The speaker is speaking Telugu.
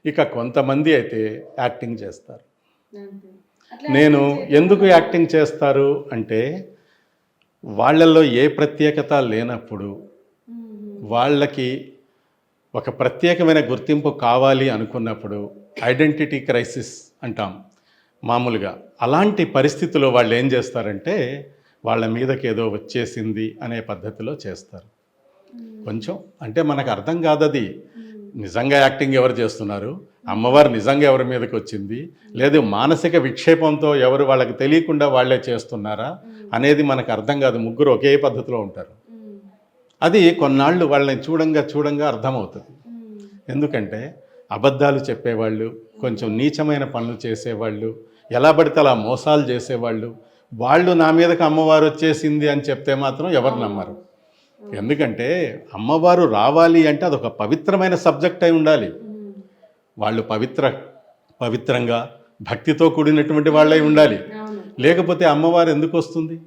ఇక కొంతమంది అయితే యాక్టింగ్ చేస్తారు. అంతే. అట్లా నేను యాక్టింగ్ చేయడం ఎందుకు వల్ల యాక్టింగ్ చేస్తారు అంటే, వాళ్ళల్లో ఏ ప్రత్యేకత లేనప్పుడు, హ్మ్. వాళ్ళకి ఒక ప్రత్యేకమైన గుర్తింపు కావాలి అనుకున్నప్పుడు, ఐడెంటిటీ క్రైసిస్ అంటాం మామూలుగా. అలాంటి పరిస్థితిలో వాళ్ళేం చేస్తారంటే, వాళ్ళ మీదకేదో వచ్చేసింది అనే పద్ధతిలో చేస్తారు. హ్మ్. కొంచెం అంటే మనకు అర్థం కాదది. హ్మ్. నిజంగా యాక్టింగ్ ఎవరు చేస్తున్నారు? హ్మ్. అమ్మవారు నిజంగా ఎవరి మీదకొచ్చింది? లేదు మానసిక విక్షేపంతో ఎవరు వాళ్ళకి తెలియకుండా వాళ్ళే చేస్తున్నారా? హ్మ్. అనేది మనకు అర్థం కాదు. ముగ్గురు ఒకే పద్ధతిలో ఉంటారు. హ్మ్. అది కొన్నాళ్ళు వాళ్ళని చూడంగా, చూడంగా అర్థమవుతది. హ్మ్. ఎందుకంటే అబద్ధాలు చెప్పేవాళ్ళు, కొంచెం హ్మ్. నీచమైన పనులు చేసేవాళ్ళు, ఎలా పడితే అలా మోసాలు చేసేవాళ్ళు, వాళ్ళు నా మీదకి అమ్మవారొచ్చేసింది అని చెప్తే మాత్రం ఎవరు నమ్మరు. అవునవును. అవును. ఎందుకంటే అమ్మవారు రావాలి అంటే అదొక పవిత్రమైన సబ్జెక్ట్ అయి ఉండాలి. హ్మ్. వాళ్ళు పవిత్రంగా, భక్తితో కూడినటువంటి వాళ్ళై హ్మ్. ఉండాలి. అవును. లేకపోతే అమ్మవారు ఎందుకొస్తుంది?